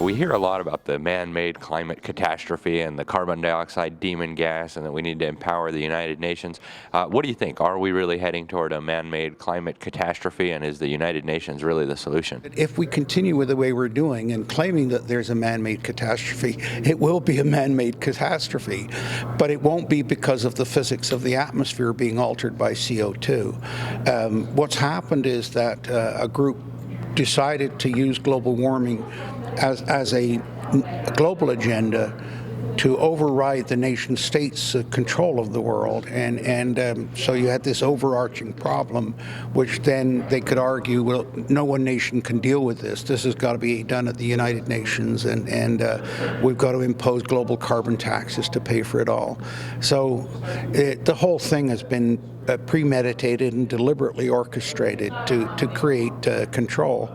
We hear a lot about the man-made climate catastrophe and the carbon dioxide demon gas, and that we need to empower the United Nations. What do you think? Are we really heading toward a man-made climate catastrophe, and is the United Nations really the solution? If we continue with the way we're doing and claiming that there's a man-made catastrophe, it will be a man-made catastrophe, but it won't be because of the physics of the atmosphere being altered by CO2. What's happened is that a group decided to use global warming as a global agenda to override the nation states' control of the world, and so you had this overarching problem, which then they could argue, well, no one nation can deal with this. This has got to be done at the United Nations, and we've got to impose global carbon taxes to pay for it all. So the whole thing has been premeditated and deliberately orchestrated to create control.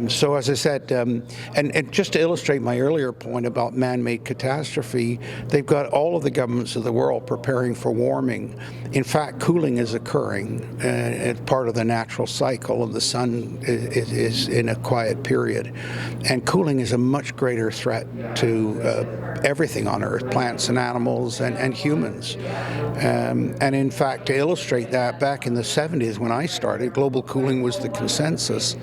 So as I said, and just to illustrate my earlier point about man-made catastrophe, they've got all of the governments of the world preparing for warming. In fact, cooling is occurring. It's part of the natural cycle, and the sun is in a quiet period. And cooling is a much greater threat to everything on Earth, plants and animals and humans. And in fact, to illustrate that, back in the 70s when I started, global cooling was the consensus.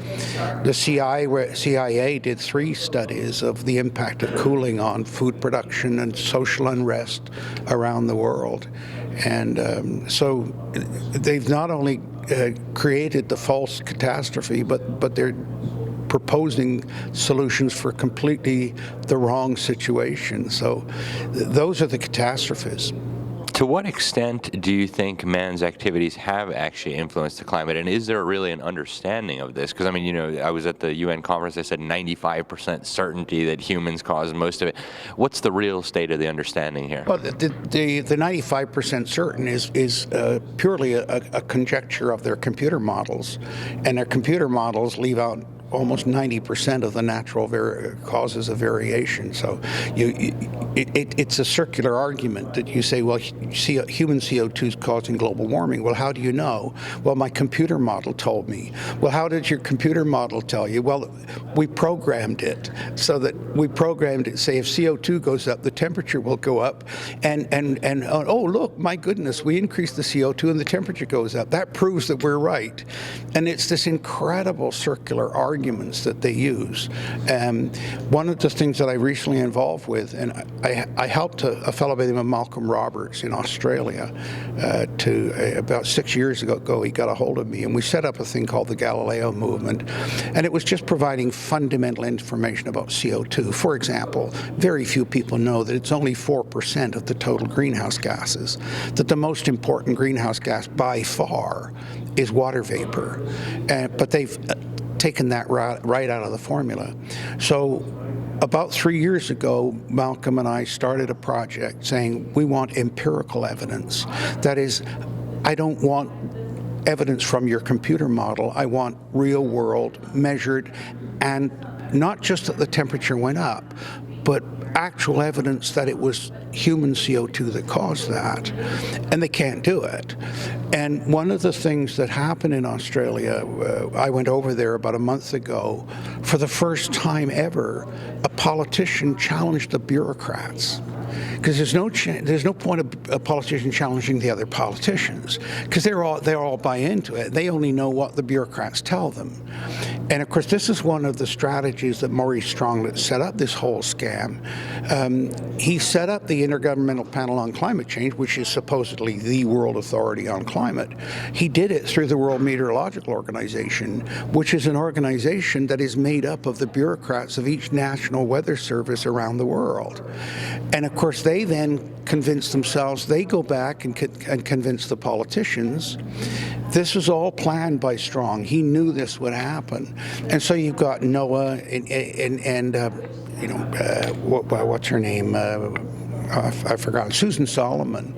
The CIA did 3 studies of the impact of cooling on food production and social unrest around the world. And so they've not only created the false catastrophe, but they're proposing solutions for completely the wrong situation. So those are the catastrophes. To what extent do you think man's activities have actually influenced the climate, and is there really an understanding of this? Because, I mean, you know, I was at the UN conference, they said 95% certainty that humans caused most of it. What's the real state of the understanding here? Well, the 95% certain is purely a conjecture of their computer models, and their computer models leave out almost 90% of the natural causes of variation. So it's a circular argument that you say, well, human CO2 is causing global warming. Well, how do you know? Well, my computer model told me. Well, how did your computer model tell you? Well, we programmed it so that we programmed it, say if CO2 goes up, the temperature will go up, and oh, look, my goodness, we increased the CO2 and the temperature goes up. That proves that we're right. And it's this incredible circular arguments that they use. One of the things that I recently involved with, and I helped a fellow by the name of Malcolm Roberts in Australia about 6 years ago, he got a hold of me, and we set up a thing called the Galileo movement, and it was just providing fundamental information about CO2. For example, very few people know that it's only 4% of the total greenhouse gases, that the most important greenhouse gas by far is water vapor, but they've taken that right out of the formula. So about 3 years ago, Malcolm and I started a project saying we want empirical evidence. That is, I don't want evidence from your computer model. I want real world measured, and not just that the temperature went up, but actual evidence that it was human CO2 that caused that, and they can't do it. And one of the things that happened in Australia, I went over there about a month ago, for the first time ever, a politician challenged the bureaucrats. Because there's no point of a politician challenging the other politicians, because they all buy into it. They only know what the bureaucrats tell them. And of course, this is one of the strategies that Maurice Stronglit set up this whole scam. He set up the Intergovernmental Panel on Climate Change, which is supposedly the world authority on climate. He did it through the World Meteorological Organization, which is an organization that is made up of the bureaucrats of each national weather service around the world. And of course, they then convince themselves, they go back and convince the politicians. This was all planned by Strong. He knew this would happen. And so you've got NOAA and what's her name? I forgot, Susan Solomon.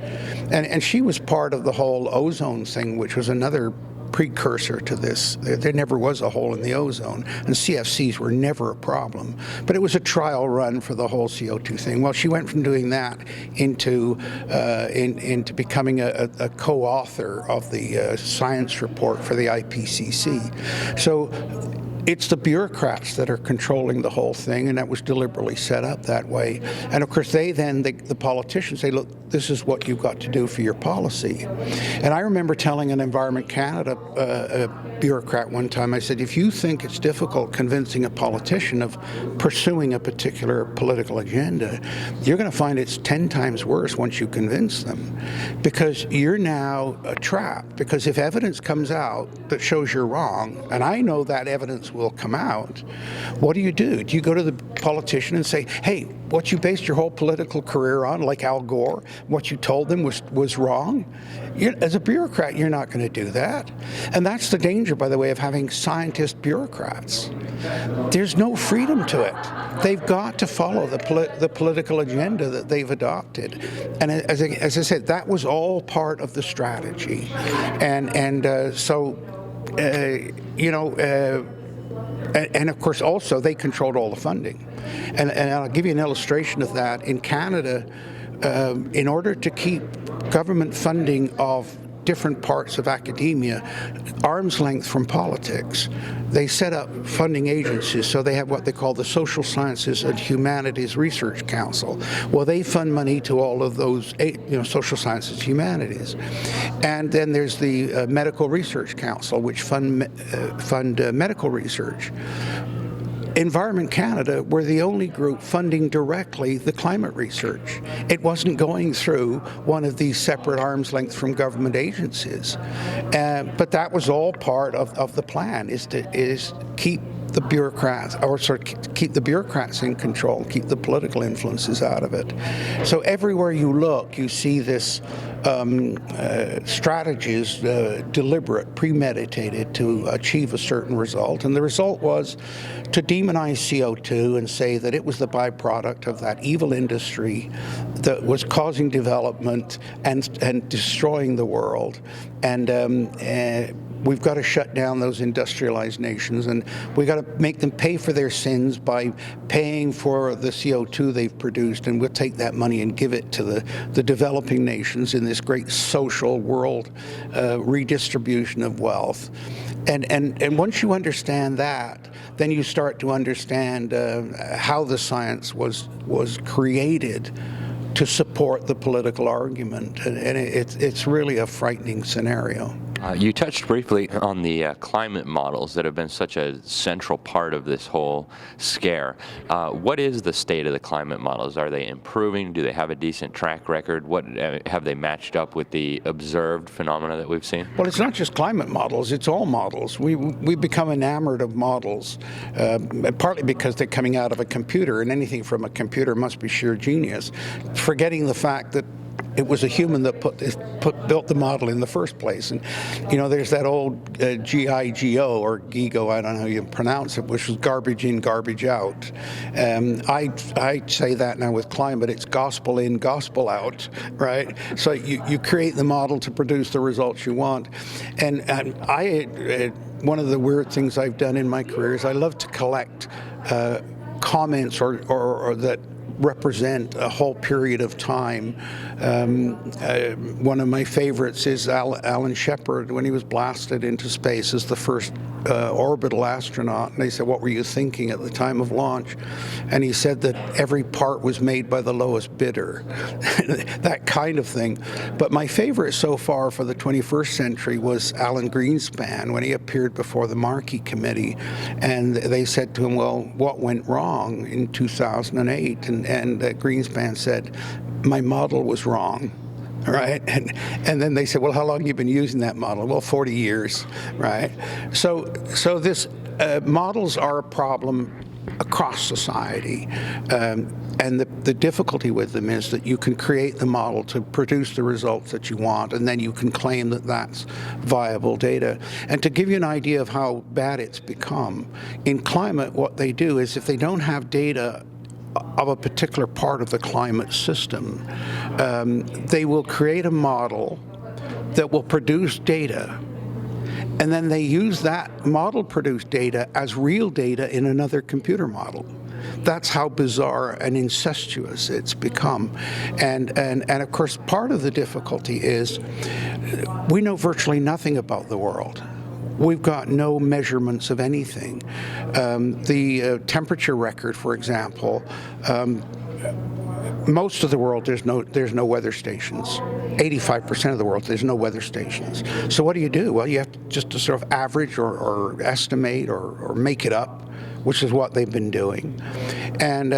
And she was part of the whole ozone thing, which was another precursor to this. There never was a hole in the ozone, and CFCs were never a problem. But it was a trial run for the whole CO2 thing. Well, she went from doing that into becoming a co-author of the science report for the IPCC. So it's the bureaucrats that are controlling the whole thing, and that was deliberately set up that way. And of course, the politicians say, look, this is what you've got to do for your policy. And I remember telling an Environment Canada bureaucrat one time, I said, if you think it's difficult convincing a politician of pursuing a particular political agenda, you're going to find it's 10 times worse once you convince them, because you're now trapped. Because if evidence comes out that shows you're wrong, and I know that evidence will come out, what do? Do you go to the politician and say, hey, what you based your whole political career on, like Al Gore, what you told them was wrong? As a bureaucrat, you're not going to do that. And that's the danger, by the way, of having scientist bureaucrats. There's no freedom to it. They've got to follow the political agenda that they've adopted. And as I said, that was all part of the strategy. And of course, also, they controlled all the funding. And I'll give you an illustration of that. In Canada, in order to keep government funding of different parts of academia arm's length from politics, they set up funding agencies. So they have what they call the Social Sciences and Humanities Research Council. Well, they fund money to all of those, social sciences, humanities. And then there's the Medical Research Council, which fund medical research. Environment Canada were the only group funding directly the climate research. It wasn't going through one of these separate arm's length from government agencies. But that was all part of the plan, is keep the bureaucrats, keep the bureaucrats in control, keep the political influences out of it. So everywhere you look, you see this strategies, deliberate, premeditated to achieve a certain result. And the result was to demonize CO2 and say that it was the byproduct of that evil industry that was causing development and destroying the world. And we've got to shut down those industrialized nations, and we've got to make them pay for their sins by paying for the CO2 they've produced, and we'll take that money and give it to the developing nations in this great social world redistribution of wealth. And once you understand that, then you start to understand how the science was created to support the political argument, and it's really a frightening scenario. You touched briefly on the climate models that have been such a central part of this whole scare. What is the state of the climate models? Are they improving? Do they have a decent track record? What have they matched up with the observed phenomena that we've seen? Well, it's not just climate models, it's all models. We become enamored of models, partly because they're coming out of a computer, and anything from a computer must be sheer genius, forgetting the fact that it was a human that built the model in the first place. And, there's that old GIGO or GIGO, I don't know how you pronounce it, which was garbage in, garbage out. I say that now with climate, it's gospel in, gospel out, right? So you create the model to produce the results you want. And one of the weird things I've done in my career is I love to collect comments or that represent a whole period of time. One of my favorites is Alan Shepard, when he was blasted into space as the first orbital astronaut. And they said, what were you thinking at the time of launch? And he said that every part was made by the lowest bidder, that kind of thing. But my favorite so far for the 21st century was Alan Greenspan, when he appeared before the Markey Committee. And they said to him, well, what went wrong in 2008? And Greenspan said, my model was wrong. Right, and then they said, well, how long have you been using that model? Well, 40 years, right? So this models are a problem across society, and the difficulty with them is that you can create the model to produce the results that you want, and then you can claim that that's viable data. And to give you an idea of how bad it's become, in climate, what they do is if they don't have data of a particular part of the climate system, they will create a model that will produce data, and then they use that model-produced data as real data in another computer model. That's how bizarre and incestuous it's become. And of course, part of the difficulty is we know virtually nothing about the world. we've got no measurements of anything. The temperature record, for example, most of the world, there's no weather stations. 85% of the world, there's no weather stations. So what do? Well, you have to sort of average or estimate or make it up, which is what they've been doing. And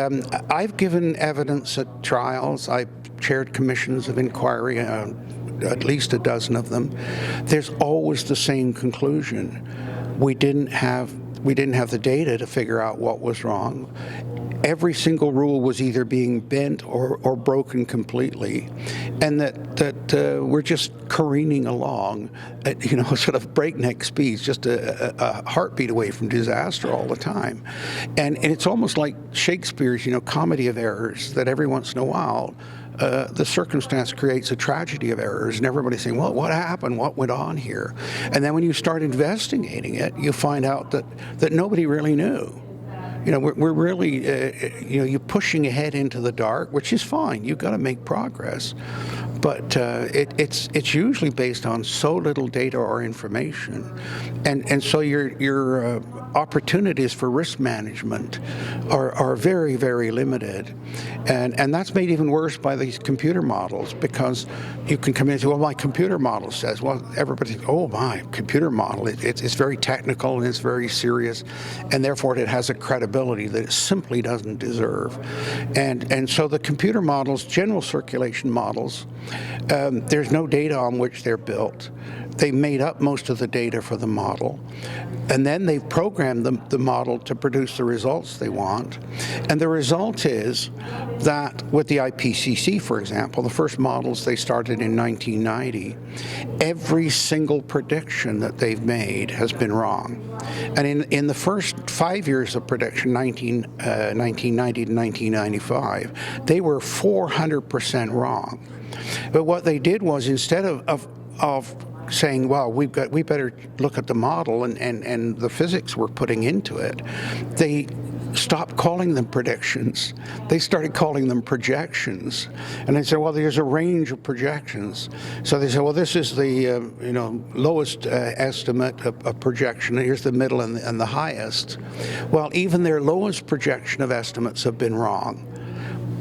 I've given evidence at trials. I've chaired commissions of inquiry, at least a dozen of them. There's always the same conclusion. We didn't have the data to figure out what was wrong. Every single rule was either being bent or broken completely, and that we're just careening along at, sort of breakneck speeds, just a heartbeat away from disaster all the time. And it's almost like Shakespeare's, comedy of errors, that every once in a while the circumstance creates a tragedy of errors, and everybody's saying, well, what happened? What went on here? And then when you start investigating it, you find out that nobody really knew. We're really, you're pushing ahead into the dark, which is fine. You've got to make progress. But it's usually based on so little data or information. And so your opportunities for risk management are very, very limited. And that's made even worse by these computer models, because you can come in and say, well, my computer model says, well, everybody, oh, my computer model, it's very technical and it's very serious, and therefore it has a credibility that it simply doesn't deserve. And so the computer models, general circulation models, there's no data on which they're built. They made up most of the data for the model, and then they've programmed the model to produce the results they want. And the result is that with the IPCC, for example, the first models they started in 1990, every single prediction that they've made has been wrong. And in the first 5 years of prediction, 1990 to 1995, they were 400% wrong. But what they did was, instead of saying, well, we better look at the model and the physics we're putting into it, they stopped calling them predictions. They started calling them projections. And they said, well, there's a range of projections. So they said, well, this is the lowest estimate of projection, and here's the middle and the highest. Well, even their lowest projection of estimates have been wrong,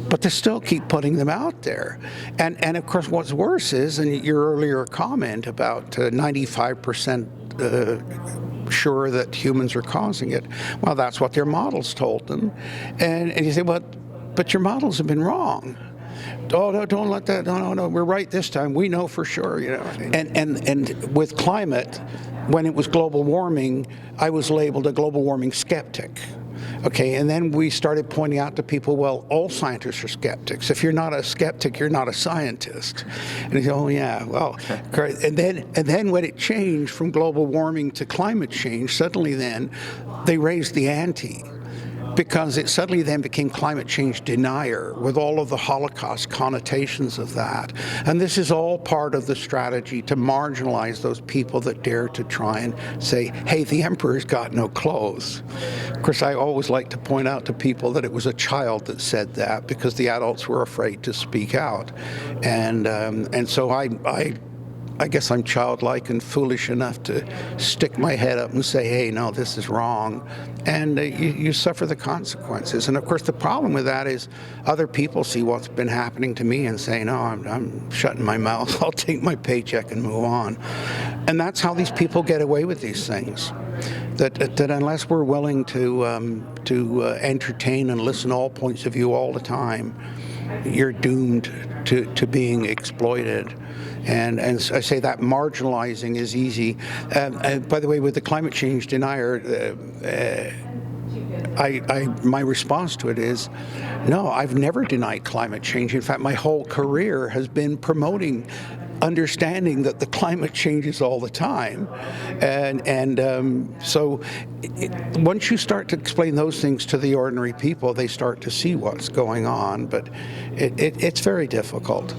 but they still keep putting them out there. And of course, what's worse is, and your earlier comment about 95% sure that humans are causing it, well, that's what their models told them. And you say, but your models have been wrong. Oh, no, don't let that, no, we're right this time. We know for sure, And with climate, when it was global warming, I was labeled a global warming skeptic. Okay, and then we started pointing out to people, well, all scientists are skeptics. If you're not a skeptic, you're not a scientist. And they say, oh yeah, well, and then when it changed from global warming to climate change, suddenly then they raised the ante, because it suddenly then became climate change denier, with all of the Holocaust connotations of that. And this is all part of the strategy to marginalize those people that dare to try and say, hey, the emperor's got no clothes. Of course, I always like to point out to people that it was a child that said that, because the adults were afraid to speak out. And so I guess I'm childlike and foolish enough to stick my head up and say, hey, no, this is wrong. And you suffer the consequences. And of course, the problem with that is other people see what's been happening to me and say, no, I'm shutting my mouth. I'll take my paycheck and move on. And that's how these people get away with these things. That unless we're willing to entertain and listen to all points of view all the time, you're doomed to being exploited. And I say that marginalizing is easy. By the way, with the climate change denier, my response to it is, no, I've never denied climate change. In fact, my whole career has been promoting understanding that the climate changes all the time. So once you start to explain those things to the ordinary people, they start to see what's going on. But it's very difficult.